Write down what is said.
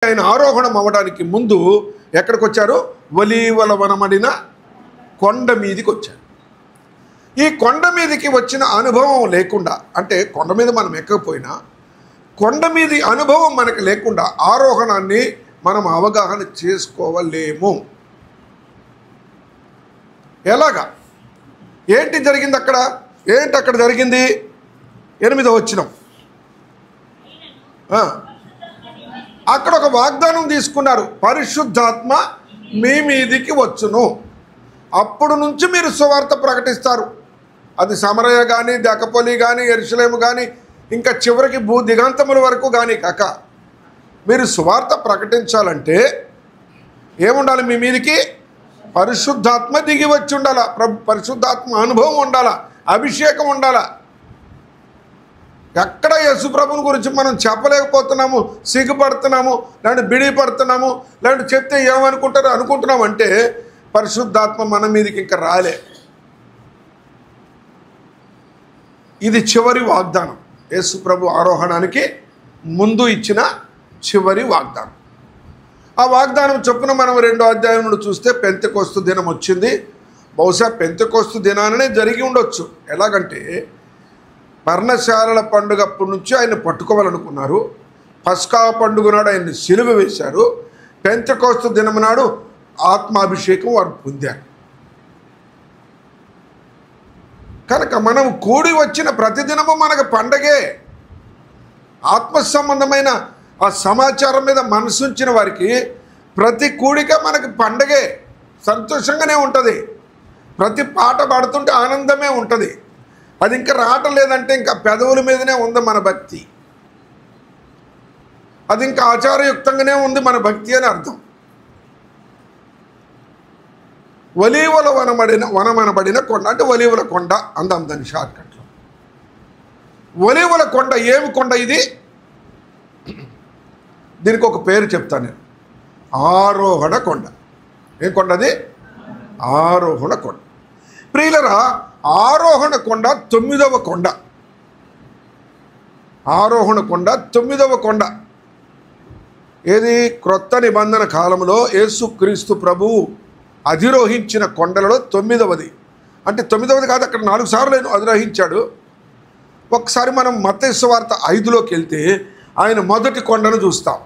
ఆయన ఆరోహణం అవ్వడానికి ముందు ఎక్కడికి వచ్చారు? ఒలీవల వనమడిన కొండ మీదకి వచ్చారు. ఈ కొండ మీదకి వచ్చిన అనుభవం లేకుండా, అంటే కొండ మీద మనం ఎక్కకపోయినా కొండ మీది అనుభవం మనకు లేకుండా ఆరోహణాన్ని మనం అవగాహన చేసుకోవలేము. ఎలాగా? ఏంటి జరిగింది అక్కడ? ఏంటి అక్కడ జరిగింది? 8వ వచనం. అక్కడ ఒక వాగ్దానం తీసుకున్నారు, పరిశుద్ధాత్మ మీ మీదికి వచ్చును, అప్పుడు నుంచి మీరు సువార్త ప్రకటిస్తారు. అది సమరయ కానీ, దెకపోలి కానీ, యెరూషలేము కానీ, ఇంకా చివరికి భూ దిగంతముల వరకు కానీ కాక మీరు సువార్త ప్రకటించాలంటే ఏముండాలి? మీ మీదికి పరిశుద్ధాత్మ దిగి వచ్చి ఉండాలా, పరిశుద్ధాత్మ అనుభవం ఉండాలా, అభిషేకం ఉండాలా. ఎక్కడ యేసు ప్రభుని గురించి మనం చెప్పలేకపోతున్నాము, సిగ్గుపడుతున్నాము, లేదంటే బిడిపడుతున్నాము, లేదంటే చెప్తే ఏమనుకుంటారో అనుకుంటున్నాం అంటే పరిశుద్ధాత్మ మన మీదకి ఇంకా రాలే. ఇది చివరి వాగ్దానం. యేసు ప్రభు ఆరోహణానికి ముందు ఇచ్చిన చివరి వాగ్దానం. ఆ వాగ్దానం చొప్పున మనం 2వ అధ్యాయం నుండి చూస్తే పెంతెకోస్తు దినం వచ్చింది. బహుశా పెంతెకోస్తు దినాననే జరిగి ఉండొచ్చు. ఎలాగంటే పర్ణశాలల పండుగ అప్పటి నుంచి ఆయన పట్టుకోవాలనుకున్నారు. పస్కా పండుగ నాడు ఆయన్ని సిలువ వేశారు. పెంతెకోస్తు దినం నాడు ఆత్మాభిషేకం వారు పొందారు. కనుక మనం కూడి వచ్చిన ప్రతిదినము మనకు పండగే. ఆత్మ సంబంధమైన ఆ సమాచారం మీద మనసుంచిన వారికి ప్రతి కూడిక మనకు పండగే, సంతోషంగానే ఉంటుంది. ప్రతి పాట పాడుతుంటే ఆనందమే ఉంటుంది. అది ఇంకా రావటం లేదంటే ఇంకా పెదవుల మీదనే ఉంది మన భక్తి, అది ఇంకా ఆచారయుక్తంగానే ఉంది మన భక్తి అని అర్థం. ఒలీవల వనమనబడిన కొండ అంటే ఒలీవల కొండ అందాం దాని షార్ట్కట్లో. ఒలీవల కొండ ఏమి కొండ ఇది? దీనికి ఒక పేరు చెప్తాను నేను, ఆరోహణ కొండ. ఏం కొండ అది? ఆరోహణ కొండ. ప్రియులరా, ఆరోహణ కొండ 9వ కొండ. ఆరోహణ కొండ 9వ కొండ. ఏది? క్రొత్త నిబంధన కాలంలో యేసుక్రీస్తు ప్రభువు అధిరోహించిన కొండలలో 9వది. అంటే 9వది కాదు, అక్కడ 4 సార్లు ఆయన అధిరోహించాడు. ఒకసారి మనం మత్తయి సువార్త 5లోకి వెళ్తే ఆయన మొదటి కొండను చూస్తాం.